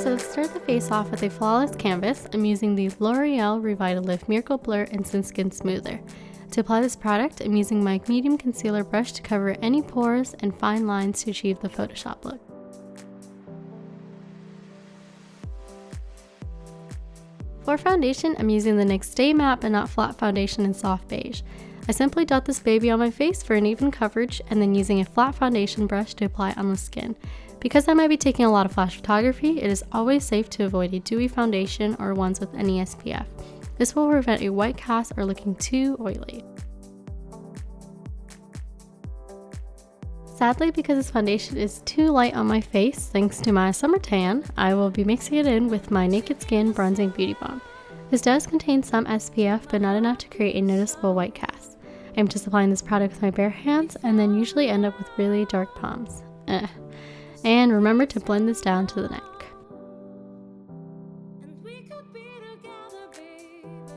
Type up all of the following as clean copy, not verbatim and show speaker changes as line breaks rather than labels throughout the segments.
So to start the face off with a flawless canvas, I'm using the L'Oreal Revitalift Miracle Blur Instant Skin Smoother. To apply this product, I'm using my medium concealer brush to cover any pores and fine lines to achieve the Photoshop look. For foundation, I'm using the NYX Stay Matte But Not Flat foundation in Soft Beige. I simply dot this baby on my face for an even coverage and then using a flat foundation brush to apply on the skin. Because I might be taking a lot of flash photography, it is always safe to avoid a dewy foundation or ones with any SPF. This will prevent a white cast or looking too oily. Sadly, because this foundation is too light on my face thanks to my summer tan, I will be mixing it in with my Naked Skin Bronzing Beauty Balm. This does contain some SPF, but not enough to create a noticeable white cast. I'm just applying this product with my bare hands and then usually end up with really dark palms. And remember to blend this down to the neck.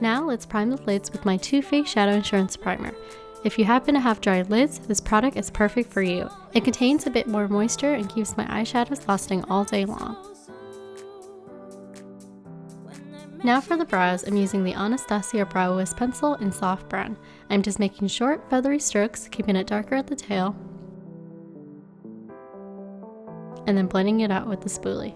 Now let's prime the lids with my Too Faced Shadow Insurance Primer. If you happen to have dry lids, this product is perfect for you. It contains a bit more moisture and keeps my eyeshadows lasting all day long. Now for the brows, I'm using the Anastasia Brow Wiz Pencil in Soft Brown. I'm just making short, feathery strokes, keeping it darker at the tail, and then blending it out with the spoolie.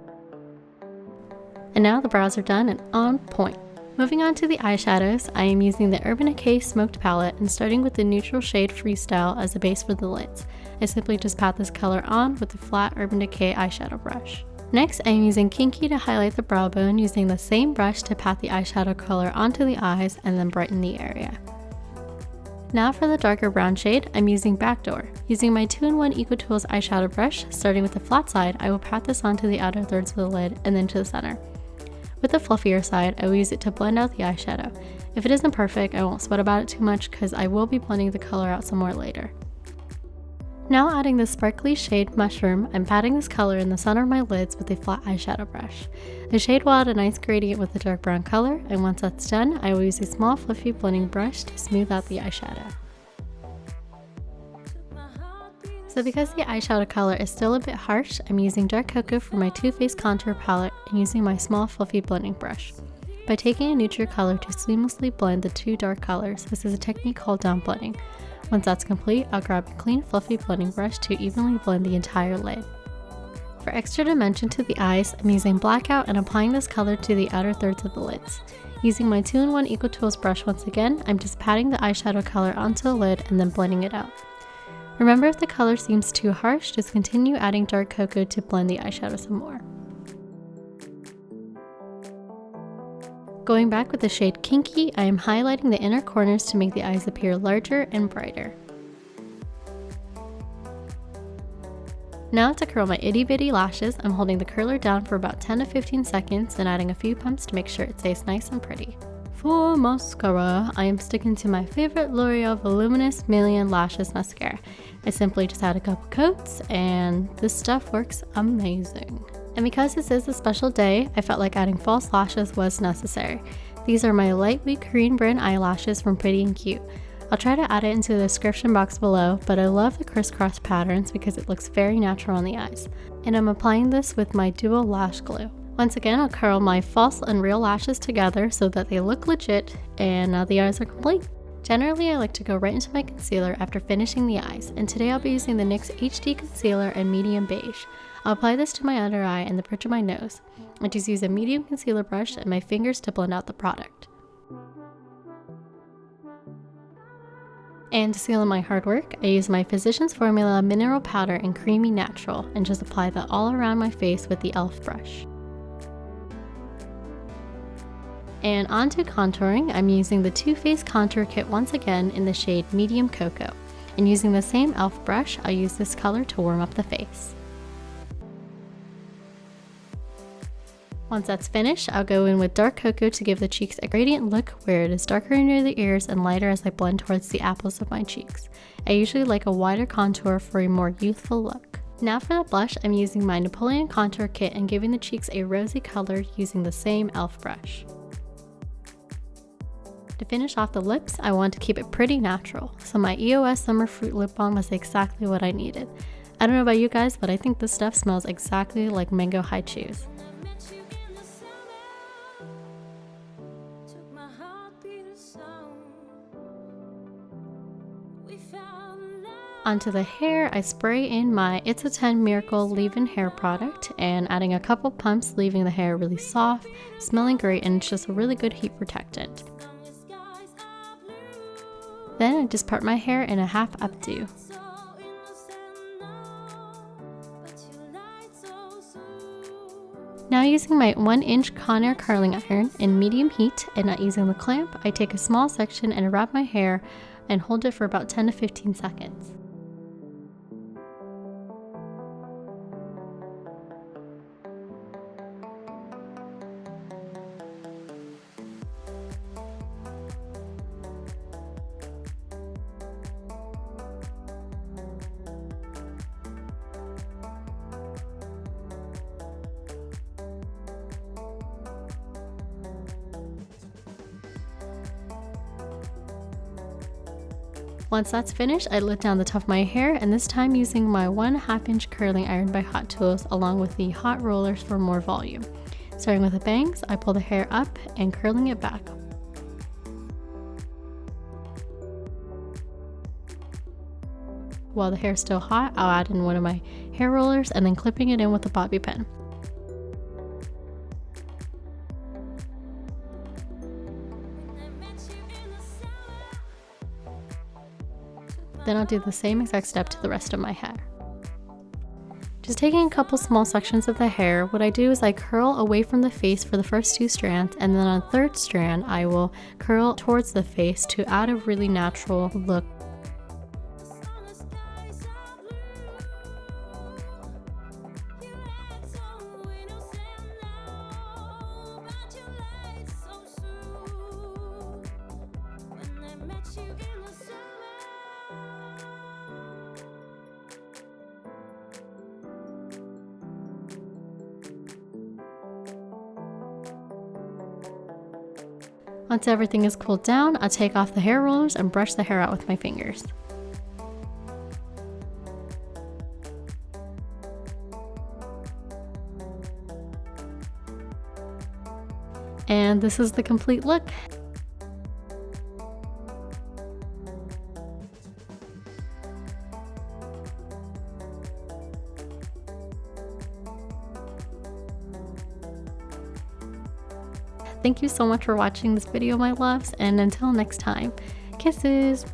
And now the brows are done and on point. Moving on to the eyeshadows, I am using the Urban Decay Smoked Palette and starting with the neutral shade Freestyle as a base for the lids. I simply just pat this color on with the flat Urban Decay eyeshadow brush. Next, I am using Kinky to highlight the brow bone using the same brush to pat the eyeshadow color onto the eyes and then brighten the area. Now for the darker brown shade, I'm using Backdoor. Using my 2-in-1 EcoTools eyeshadow brush, starting with the flat side, I will pat this onto the outer thirds of the lid and then to the center. With the fluffier side, I will use it to blend out the eyeshadow. If it isn't perfect, I won't sweat about it too much because I will be blending the color out some more later. Now adding the sparkly shade Mushroom, I'm patting this color in the center of my lids with a flat eyeshadow brush. The shade will add a nice gradient with the dark brown color, and once that's done, I will use a small fluffy blending brush to smooth out the eyeshadow. So because the eyeshadow color is still a bit harsh, I'm using Dark Cocoa for my Too Faced Contour Palette and using my small fluffy blending brush. By taking a neutral color to seamlessly blend the two dark colors, this is a technique called down blending. Once that's complete, I'll grab a clean fluffy blending brush to evenly blend the entire lid. For extra dimension to the eyes, I'm using Blackout and applying this color to the outer thirds of the lids. Using my 2-in-1 EcoTools brush once again, I'm just patting the eyeshadow color onto the lid and then blending it out. Remember, if the color seems too harsh, just continue adding Dark Cocoa to blend the eyeshadow some more. Going back with the shade Kinky, I am highlighting the inner corners to make the eyes appear larger and brighter. Now to curl my itty bitty lashes, I'm holding the curler down for about 10 to 15 seconds and adding a few pumps to make sure it stays nice and pretty. For mascara, I am sticking to my favorite L'Oreal Voluminous Million Lashes Mascara. I simply just add a couple coats and this stuff works amazing. And because this is a special day, I felt like adding false lashes was necessary. These are my lightweight Korean brand eyelashes from Pretty and Cute. I'll try to add it into the description box below, but I love the crisscross patterns because it looks very natural on the eyes. And I'm applying this with my dual lash glue. Once again, I'll curl my false and real lashes together so that they look legit, and now the eyes are complete. Generally, I like to go right into my concealer after finishing the eyes, and today I'll be using the NYX HD Concealer in Medium Beige. I'll apply this to my under eye and the bridge of my nose. I just use a medium concealer brush and my fingers to blend out the product. And to seal in my hard work, I use my Physcians Formula Mineral Powder in Creamy Natural and just apply that all around my face with the e.l.f. brush. And on to contouring, I'm using the Too Faced Contour Kit once again in the shade Medium Cocoa. And using the same e.l.f. brush, I'll use this color to warm up the face. Once that's finished, I'll go in with Dark Cocoa to give the cheeks a gradient look where it is darker near the ears and lighter as I blend towards the apples of my cheeks. I usually like a wider contour for a more youthful look. Now for the blush, I'm using my Napoleon Contour Kit and giving the cheeks a rosy color using the same e.l.f. brush. To finish off the lips, I want to keep it pretty natural, so my EOS Summer Fruit Lip Balm was exactly what I needed. I don't know about you guys, but I think this stuff smells exactly like mango high chews. Onto the hair, I spray in my It's a 10 Miracle leave-in hair product and adding a couple pumps, leaving the hair really soft, smelling great, and it's just a really good heat protectant. Then I just part my hair in a half updo. Now using my 1-inch Conair curling iron in medium heat and not using the clamp, I take a small section and wrap my hair and hold it for about 10 to 15 seconds. Once that's finished, I let down the top of my hair, and this time using my 1/2-inch curling iron by Hot Tools along with the hot rollers for more volume. Starting with the bangs, I pull the hair up and curling it back. While the hair is still hot, I'll add in one of my hair rollers and then clipping it in with a bobby pin. Then I'll do the same exact step to the rest of my hair. Just taking a couple small sections of the hair, what I do is I curl away from the face for the first 2 strands, and then on the 3rd strand I will curl towards the face to add a really natural look. Once everything is cooled down, I'll take off the hair rollers and brush the hair out with my fingers. And this is the complete look. Thank you so much for watching this video, my loves, and until next time, kisses!